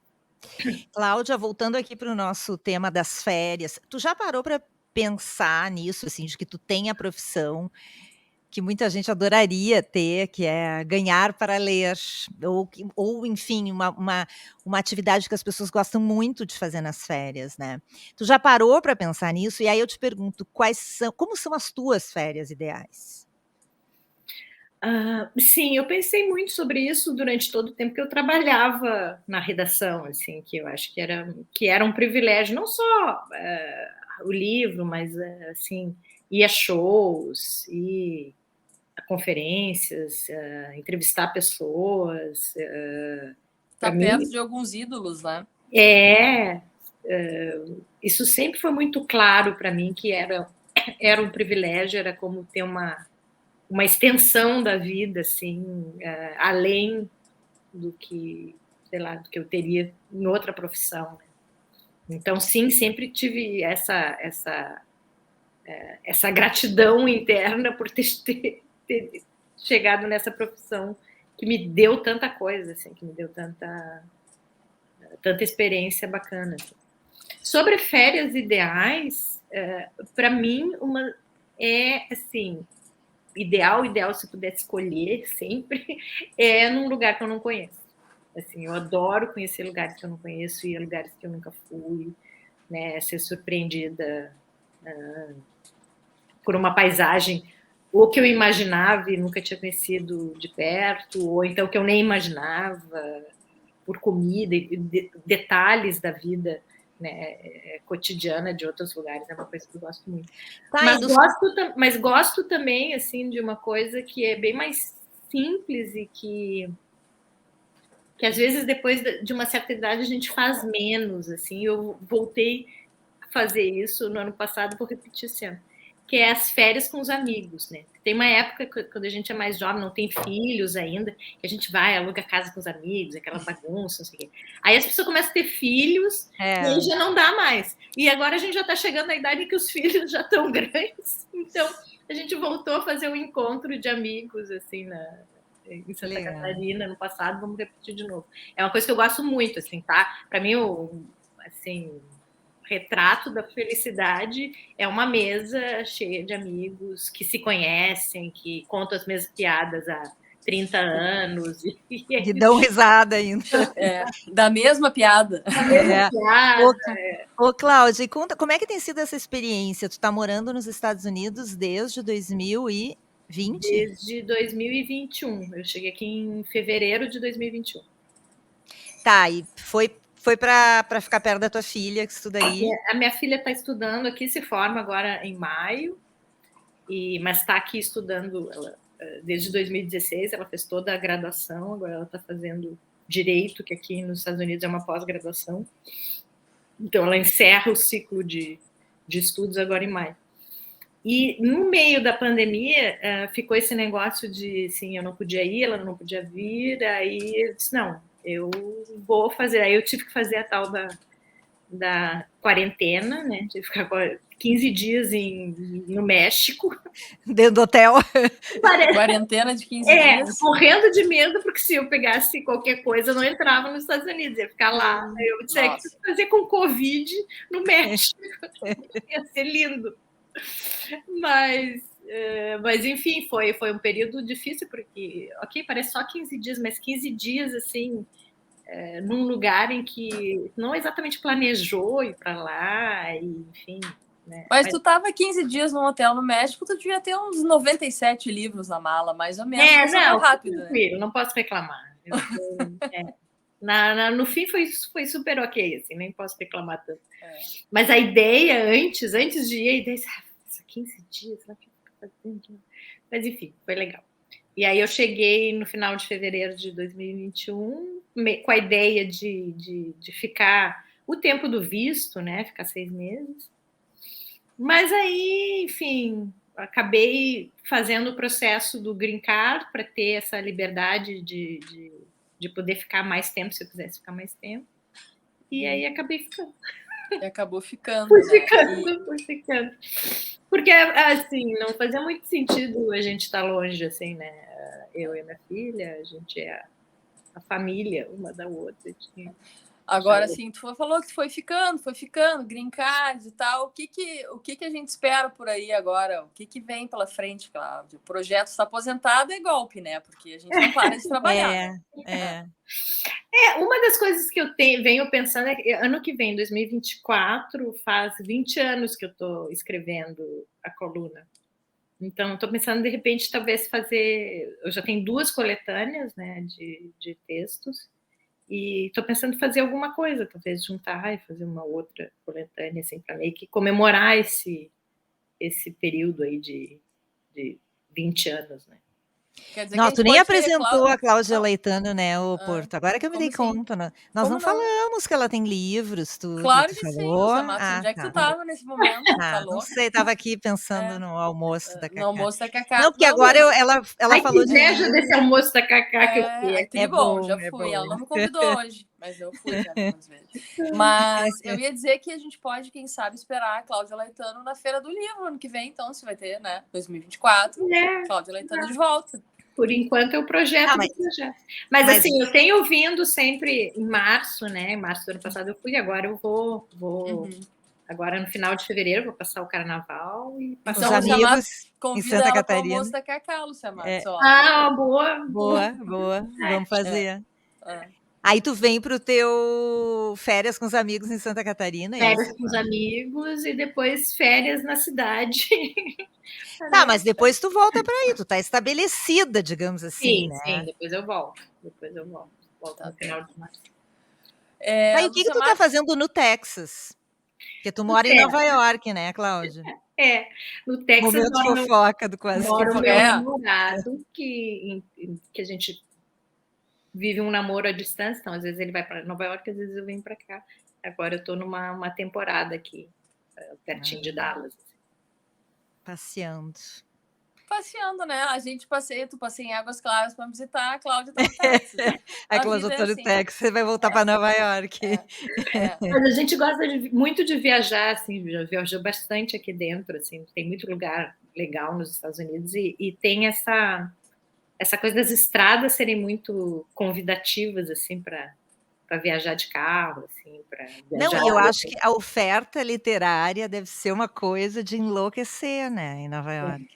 B: Cláudia, voltando aqui para o nosso tema das férias, tu já parou para pensar nisso, assim, de que tu tem a profissão que muita gente adoraria ter, que é ganhar para ler, ou enfim, uma atividade que as pessoas gostam muito de fazer nas férias, né? Tu já parou para pensar nisso? E aí eu te pergunto, como são as tuas férias ideais?
D: Sim, eu pensei muito sobre isso durante todo o tempo que eu trabalhava na redação, assim, que eu acho que era um privilégio, não só o livro, mas assim, ir a shows, ir a conferências, entrevistar pessoas.
C: Tá perto de alguns ídolos, né?
D: Isso sempre foi muito claro para mim que era um privilégio, era como ter uma extensão da vida, assim, além do que, sei lá, do que eu teria em outra profissão, né? Então, sim, sempre tive essa gratidão interna por ter chegado nessa profissão que me deu tanta coisa, assim, que me deu tanta experiência bacana. Assim. Sobre férias ideais, para mim, assim, ideal se pudesse escolher sempre, é num lugar que eu não conheço. Assim, eu adoro conhecer lugares que eu não conheço, ir a lugares que eu nunca fui, né, ser surpreendida por uma paisagem ou que eu imaginava e nunca tinha conhecido de perto, ou então que eu nem imaginava, por comida e detalhes da vida, né, cotidiana de outros lugares, é uma coisa que eu gosto muito.
B: Tá,
D: mas gosto também, assim, de uma coisa que é bem mais simples e que às vezes depois de uma certa idade a gente faz menos, assim. Eu voltei a fazer isso no ano passado, vou repetir esse ano, que é as férias com os amigos, né? Tem uma época, quando a gente é mais jovem, não tem filhos ainda, que a gente vai, aluga casa com os amigos, aquela bagunça, não sei o quê. Aí as pessoas começam a ter filhos, e aí já não dá mais. E agora a gente já está chegando na idade em que os filhos já estão grandes, então a gente voltou a fazer um encontro de amigos, assim, em Santa Catarina, no passado, vamos repetir de novo. É uma coisa que eu gosto muito, assim, tá? Para mim, assim, retrato da felicidade é uma mesa cheia de amigos que se conhecem, que contam as mesmas piadas há 30 anos.
B: E dão risada ainda.
C: Da mesma piada.
D: Da mesma piada.
B: Ô, Cláudia, conta, como é que tem sido essa experiência? Tu está morando nos Estados Unidos desde 2020?
D: Desde 2021. Eu cheguei aqui em fevereiro de 2021.
B: Tá, e foi para ficar perto da tua filha, que estuda aí?
D: A minha filha está estudando aqui, se forma agora em maio, mas está aqui estudando desde 2016, ela fez toda a graduação, agora ela está fazendo Direito, que aqui nos Estados Unidos é uma pós-graduação. Então, ela encerra o ciclo de estudos agora em maio. E no meio da pandemia, ficou esse negócio de, assim, eu não podia ir, ela não podia vir, aí eu disse, não, eu vou fazer. Aí eu tive que fazer a tal da quarentena, né? Tive que ficar 15 dias no México.
B: Dentro do hotel.
C: Quarentena de 15 dias.
D: Morrendo de medo, porque se eu pegasse qualquer coisa, eu não entrava nos Estados Unidos, ia ficar lá. Eu tinha que fazer com Covid no México. Ia ser lindo. Mas enfim, foi um período difícil, porque, ok, parece só 15 dias, mas 15 dias, assim, num lugar em que não exatamente planejou ir para lá, e, enfim. Né?
C: Mas tu estava 15 dias num hotel no México, tu devia ter uns 97 livros na mala, mais ou menos.
D: Não,
C: rápido,
D: tranquilo, né? Não posso reclamar. No fim foi super ok, assim, nem posso reclamar tanto. Mas a ideia, antes de ir, a ideia 15 dias, mas enfim, foi legal. E aí eu cheguei no final de fevereiro de 2021 com a ideia de ficar o tempo do visto, né? Ficar 6 meses. Mas aí, enfim, acabei fazendo o processo do Green Card para ter essa liberdade de poder ficar mais tempo, se eu quisesse ficar mais tempo. E aí acabei ficando.
C: E acabou ficando.
D: Fui ficando. Porque, assim, não fazia muito sentido a gente estar longe, assim, né? Eu e a minha filha, a gente é a família uma da outra.
C: Agora, assim, tu falou que foi ficando, green card e tal. O que a gente espera por aí agora? O que vem pela frente, Cláudia? O projeto está aposentado é golpe, né? Porque a gente não para de trabalhar.
D: Uma das coisas que eu venho pensando é que ano que vem, 2024, faz 20 anos que eu estou escrevendo a coluna. Então, estou pensando, de repente, talvez fazer... Eu já tenho 2 coletâneas, né, de textos, e estou pensando em fazer alguma coisa, talvez juntar e fazer uma outra coletânea, assim, para meio que comemorar esse período aí de 20 anos, né?
C: Quer dizer que a
B: Não,
C: gente
B: tu nem
C: pode ter
B: apresentou a Cláudia
C: Não.
B: Leitano, né, o Porto. Agora que eu me
C: Como
B: dei
C: assim?
B: conta, né? Nós
C: Como
B: não
C: não?
B: falamos que ela tem livros, tudo.
C: Claro
B: Tu
C: que sim,
B: falou?
C: Lúcia Matos.
B: Ah,
C: Onde é que tu
B: tá.
C: tava nesse momento? Tá
B: Não
C: louca?
B: sei, tava aqui pensando no almoço da
C: No
B: Cacá.
C: almoço da Cacá.
B: Não, porque agora ela
D: Ai, que
B: falou de
D: inveja
B: livro.
D: desse almoço da Cacá que eu
C: Ai,
D: fiz.
C: tudo
B: É
C: bom,
B: bom,
C: já
B: é
C: fui. Ela
B: bom.
C: não me convidou hoje, mas eu fui já algumas vezes. Mas eu ia dizer que a gente pode, quem sabe, esperar a Cláudia Leitano na Feira do Livro ano que vem, então, se vai ter, né? 2024, Cláudia Leitano de volta.
D: Por enquanto é o projeto
B: Ah, mas-
D: do projeto. Mas
B: mas-
D: assim, eu tenho vindo sempre em março, né? Em março do ano passado eu fui, agora eu vou agora no final de fevereiro, vou passar o carnaval e
B: Os
C: Então, Lúcia
B: amigos
C: Matos,
B: em
C: convida
B: Santa
C: ela pro
B: Catarina.
C: almoço da Cacá, Lúcia Matos. Ó.
D: Ah, boa.
B: Boa. Vamos fazer.
C: É.
B: Aí tu vem pro teu férias com os amigos em Santa Catarina, é
D: Férias
B: isso?
D: com os amigos e depois férias na cidade.
B: Tá, mas depois tu volta pra aí, tu tá estabelecida, digamos assim,
D: Sim,
B: né?
D: sim, depois eu volto. Volto
C: Tá
D: no final de março.
B: Tá, e o que
C: Lúcia
B: tu tá
C: Matos,
B: fazendo no Texas? Porque tu mora em Nova York, né, Cláudia?
D: No Texas
B: Momento fofoca do Quase
D: mora o
B: Que
D: meu
C: É.
D: namorado, que a gente vive um namoro à distância, então às vezes ele vai para Nova York, às vezes eu venho para cá. Agora eu estou numa temporada aqui, pertinho de Dallas.
B: Passeando.
C: passeando, né? A gente passeia, tu passeia em Águas Claras para visitar, a Cláudia tá no Texas.
B: A
C: A
B: Cláudia
C: vida é
B: tá no
C: assim.
B: Texas, você vai voltar para Nova York.
D: Mas a gente gosta muito de viajar, assim, já viajou bastante aqui dentro, assim, tem muito lugar legal nos Estados Unidos e tem essa coisa das estradas serem muito convidativas, assim, para viajar de carro, assim, para
B: Não,
D: viajar.
B: e eu acho que a oferta literária deve ser uma coisa de enlouquecer, né, em Nova York.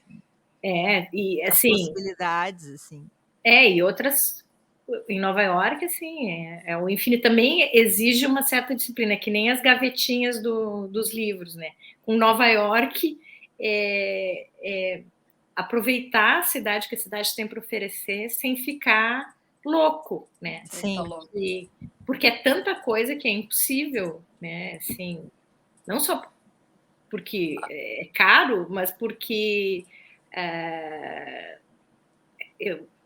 D: E
B: As
D: assim,
B: possibilidades, assim.
D: e outras em Nova York, assim, o infinito também exige uma certa disciplina, que nem as gavetinhas dos livros, né? Com Nova York, aproveitar a cidade que a cidade tem para oferecer sem ficar louco, né?
B: Sim.
D: Porque é tanta coisa que é impossível, né? Assim, não só porque é caro, mas porque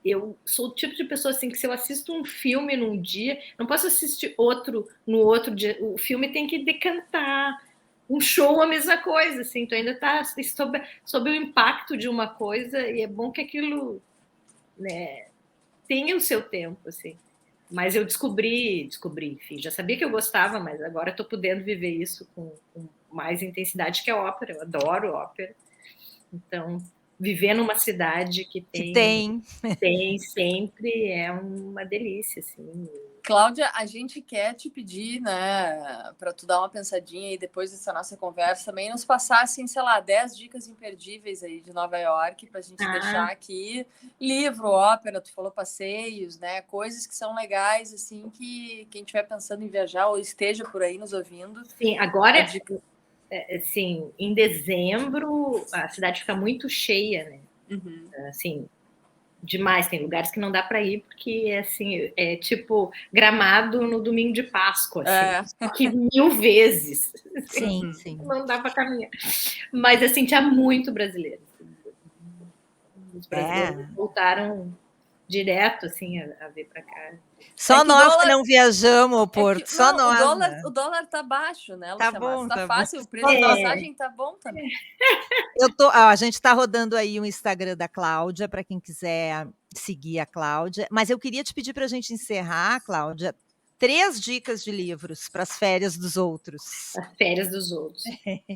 D: eu sou o tipo de pessoa assim que se eu assisto um filme num dia, não posso assistir outro no outro dia. O filme tem que decantar. Um show a mesma coisa, assim, tu ainda está sob o impacto de uma coisa e é bom que aquilo, né, tenha o seu tempo, assim. Mas eu descobri, enfim, já sabia que eu gostava, mas agora estou podendo viver isso com mais intensidade, que é ópera. Eu adoro ópera. Então, viver numa cidade que tem sempre é uma delícia, assim.
C: Cláudia, a gente quer te pedir, né, para tu dar uma pensadinha aí depois dessa nossa conversa também, nos passar, assim, sei lá, 10 dicas imperdíveis aí de Nova York para a gente deixar aqui. Livro, ópera, tu falou passeios, né, coisas que são legais, assim, que quem estiver pensando em viajar ou esteja por aí nos ouvindo.
D: Sim, agora, assim, em dezembro, a cidade fica muito cheia, né?
C: Uhum.
D: Assim, demais, tem lugares que não dá para ir porque assim, é tipo Gramado no domingo de Páscoa, assim, só que 1000 vezes.
B: Sim.
D: Não dá para caminhar. Mas assim, tinha muito brasileiro. Os brasileiros voltaram direto assim a vir para cá.
B: Só nós que não viajamos ao Porto, só nós.
C: O dólar tá baixo, né,
B: Tá
C: Lúcia
B: bom,
C: Matos? Tá fácil,
B: bom.
C: o preço da passagem tá bom também.
B: A gente está rodando aí o Instagram da Cláudia, para quem quiser seguir a Cláudia. Mas eu queria te pedir para a gente encerrar, Cláudia, 3 dicas de livros para as férias dos outros.
D: As férias dos outros.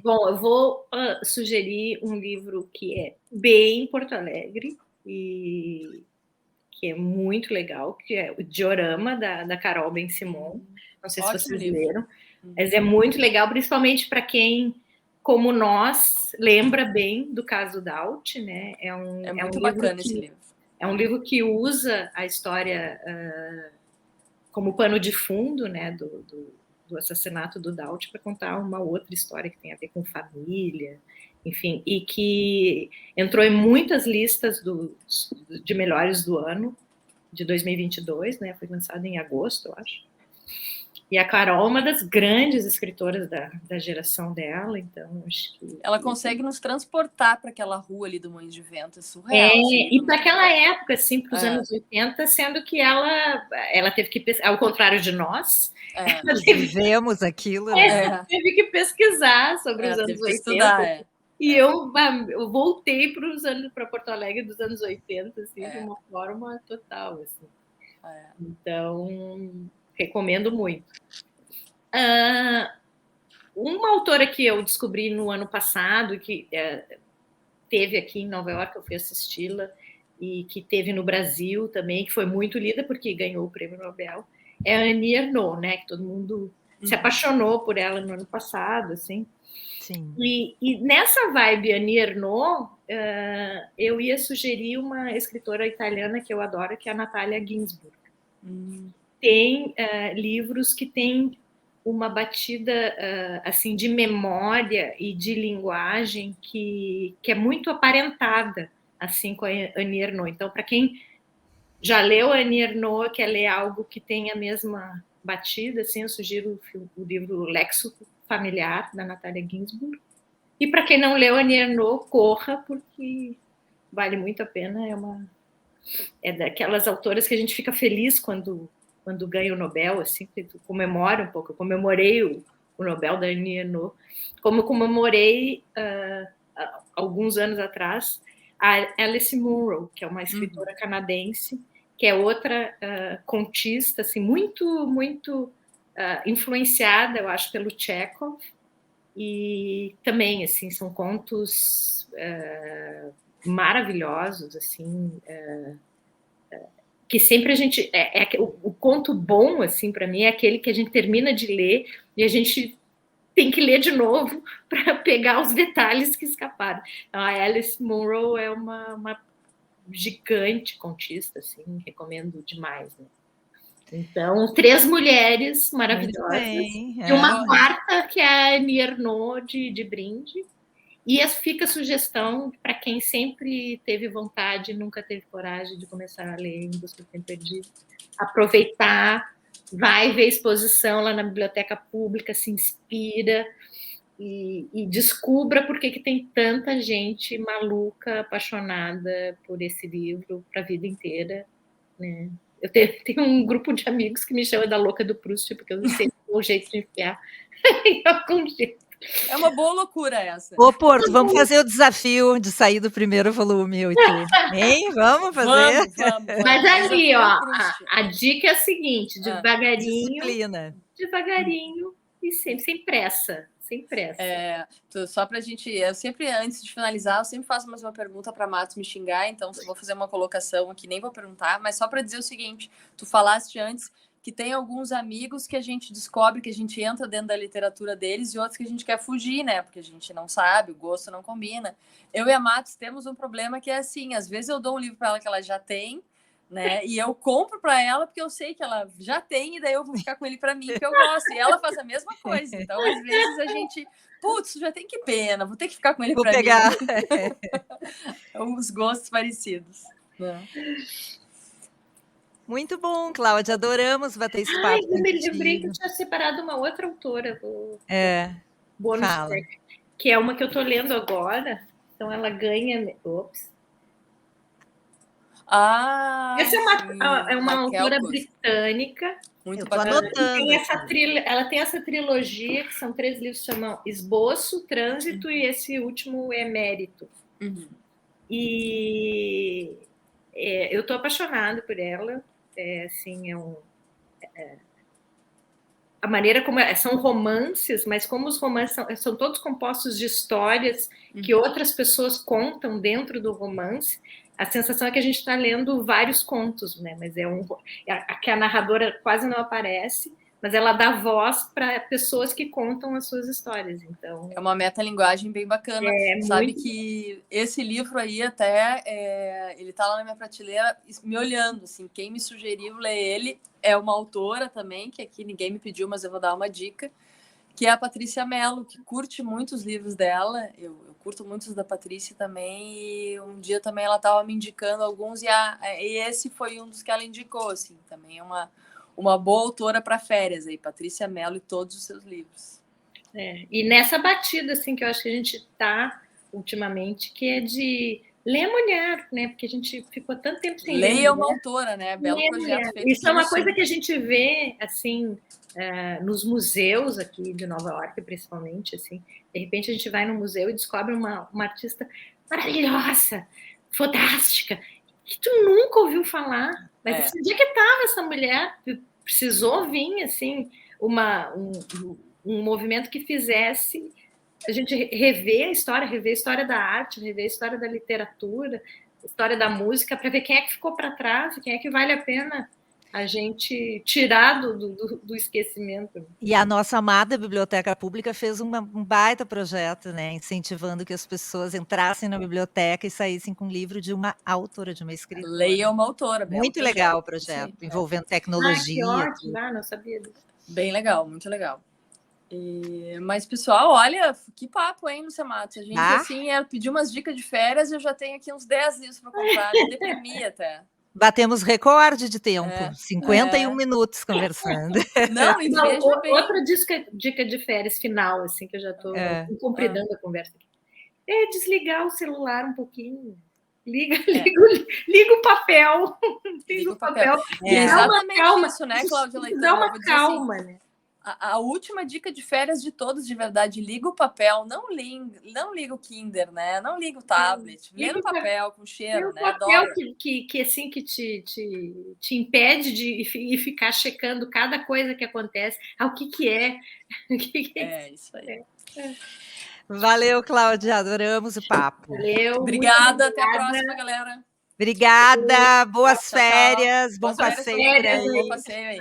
D: Bom, eu vou sugerir um livro que é bem Porto Alegre e que é muito legal, que é o Diorama, da Carol Ben-Simon. Não sei se vocês leram, mas é muito legal, principalmente para quem, como nós, lembra bem do caso Daut, né?
C: É muito bacana esse livro.
D: É um livro que usa a história como pano de fundo, né, do assassinato do Daut para contar uma outra história que tem a ver com família, enfim, e que entrou em muitas listas de melhores do ano de 2022, né? Foi lançado em agosto, eu acho. E a Carol é uma das grandes escritoras da geração dela, então acho que...
C: Ela consegue nos transportar para aquela rua ali do Moinhos de Vento, é surreal.
D: E para aquela época, assim, para os anos 80, sendo que ela teve que pesquisar, ao contrário de nós,
B: vivemos aquilo,
D: né? Teve que pesquisar sobre os anos 80.
C: Estudar,
D: E eu voltei para Porto Alegre dos anos 80, assim, de uma forma total, assim. Então, recomendo muito. Uma autora que eu descobri no ano passado, que teve aqui em Nova York, eu fui assisti-la, e que teve no Brasil também, que foi muito lida porque ganhou o Prêmio Nobel, é a Annie Ernaux, né? Que todo mundo se apaixonou por ela no ano passado, assim.
B: Sim.
D: E nessa vibe Annie Ernaux, eu ia sugerir uma escritora italiana que eu adoro, que é a Natalia Ginzburg. Tem livros que têm uma batida assim de memória e de linguagem que é muito aparentada assim com a Annie Ernaux. Então, para quem já leu a Annie Ernaux, quer ler algo que tenha a mesma batida, assim, eu sugiro o livro Léxico Familiar, da Natalia Ginzburg. E para quem não leu a Annie Ernaux, corra, porque vale muito a pena. É daquelas autoras que a gente fica feliz quando ganha o Nobel, assim, que tu comemora um pouco. Eu comemorei o Nobel da Annie Ernaux, como comemorei alguns anos atrás a Alice Munro, que é uma escritora canadense, que é outra contista, assim, muito, muito influenciada, eu acho, pelo Chekhov, e também, assim, são contos maravilhosos, assim, que sempre a gente... o conto bom, assim, para mim, é aquele que a gente termina de ler e a gente tem que ler de novo para pegar os detalhes que escaparam. Então, a Alice Munro é uma gigante contista, assim, recomendo demais, né? Então, 3 mulheres maravilhosas e uma quarta que é a Annie Ernaux de brinde. E fica a sugestão para quem sempre teve vontade e nunca teve coragem de começar a ler Em Busca do Tempo Perdido, aproveitar, vai ver exposição lá na biblioteca pública, se inspira e descubra por que tem tanta gente maluca, apaixonada por esse livro para a vida inteira, né? Eu tenho um grupo de amigos que me chama da louca do Proust, porque eu não sei o jeito de enfiar em algum jeito.
C: É uma boa loucura essa.
B: Ô, Porto, vamos fazer o desafio de sair do primeiro volume, eu e tu. Hein? Vamos fazer?
C: Vamos.
D: Mas ali, ó, a dica é a seguinte, devagarinho, devagarinho e sempre sem pressa. Sem pressa.
C: Só pra gente... Eu sempre, antes de finalizar, eu sempre faço mais uma pergunta pra Matos me xingar, então vou fazer uma colocação aqui, nem vou perguntar, mas só pra dizer o seguinte, tu falaste antes que tem alguns amigos que a gente descobre que a gente entra dentro da literatura deles e outros que a gente quer fugir, né? Porque a gente não sabe, o gosto não combina. Eu e a Matos temos um problema que é assim, às vezes eu dou um livro para ela que ela já tem, né? E eu compro para ela porque eu sei que ela já tem e daí eu vou ficar com ele para mim, que eu gosto. E ela faz a mesma coisa. Então, às vezes a gente... Putz, já tem que pena, vou ter que ficar com ele para mim. Os gostos parecidos. Né?
B: Muito bom, Cláudia, adoramos bater esse papo.
D: Eu lembrei que eu tinha separado uma outra autora do bônus track, que é uma que eu estou lendo agora, então ela ganha... Essa é uma autora britânica.
B: Muito bacana.
D: Ela tem essa trilogia, que são 3 livros, que chamam Esboço, Trânsito e esse último é Mérito. E eu estou apaixonada por ela. Assim, a maneira como são romances, mas como os romances são todos compostos de histórias que outras pessoas contam dentro do romance, a sensação é que a gente está lendo vários contos, né? Mas que a narradora quase não aparece, mas ela dá voz para pessoas que contam as suas histórias. Então,
C: é uma metalinguagem bem bacana. Sabe que esse livro aí até ele tá lá na minha prateleira me olhando, assim, quem me sugeriu ler ele é uma autora também, que aqui ninguém me pediu, mas eu vou dar uma dica, que é a Patrícia Mello, que curte muitos livros dela, eu curto muitos da Patrícia também, e um dia também ela estava me indicando alguns, e esse foi um dos que ela indicou, assim, também é uma boa autora para férias aí, Patrícia Mello e todos os seus livros.
D: E nessa batida, assim, que eu acho que a gente está ultimamente, que é de ler mulher, né? Porque a gente ficou tanto tempo sem ler.
C: Leia uma autora, né? Belo projeto feito.
D: Isso é uma coisa que a gente vê, assim, nos museus aqui de Nova York, principalmente, assim. De repente a gente vai no museu e descobre uma artista maravilhosa, fantástica, que tu nunca ouviu falar. Mas esse dia que estava essa mulher, precisou vir, assim, um movimento que fizesse a gente rever a história da arte, rever a história da literatura, a história da música, para ver quem é que ficou para trás, quem é que vale a pena a gente tirar do esquecimento.
B: E a nossa amada Biblioteca Pública fez um baita projeto, né, incentivando que as pessoas entrassem na biblioteca e saíssem com um livro de uma autora, de uma escritora.
C: Leia uma autora.
B: Muito legal o projeto, envolvendo tecnologia.
D: Que ótimo, não sabia disso.
C: Bem legal, muito legal. Mas, pessoal, olha, que papo, hein, Lúcia Matos? A gente, assim, pediu umas dicas de férias e eu já tenho aqui uns 10 livros para comprar, me deprimi até.
B: Batemos recorde de tempo, 51 minutos conversando.
C: Não, e veja bem.
D: Outra dica de férias final, assim, que eu já estou compridando a conversa aqui, é desligar o celular um pouquinho. Liga o papel. Liga o papel.
C: Exatamente isso, né, Cláudia Leitão?
D: Dá uma calma, assim, né?
C: A última dica de férias de todos, de verdade, liga o papel, não liga o Kindle, né? Não liga o tablet, lê no papel, com cheiro, né?
D: O papel que assim, que te impede de ficar checando cada coisa que acontece. O que é?
C: Isso aí.
B: Valeu, Cláudia, adoramos o papo.
D: Valeu.
C: Obrigada, até a próxima, galera.
B: Obrigada, boas férias, bom passeio por aí.
C: Bom passeio aí.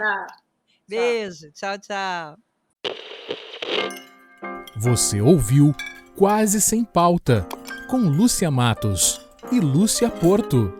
B: Beijo, tchau, tchau.
A: Você ouviu Quase Sem Pauta, com Lúcia Matos e Lúcia Porto.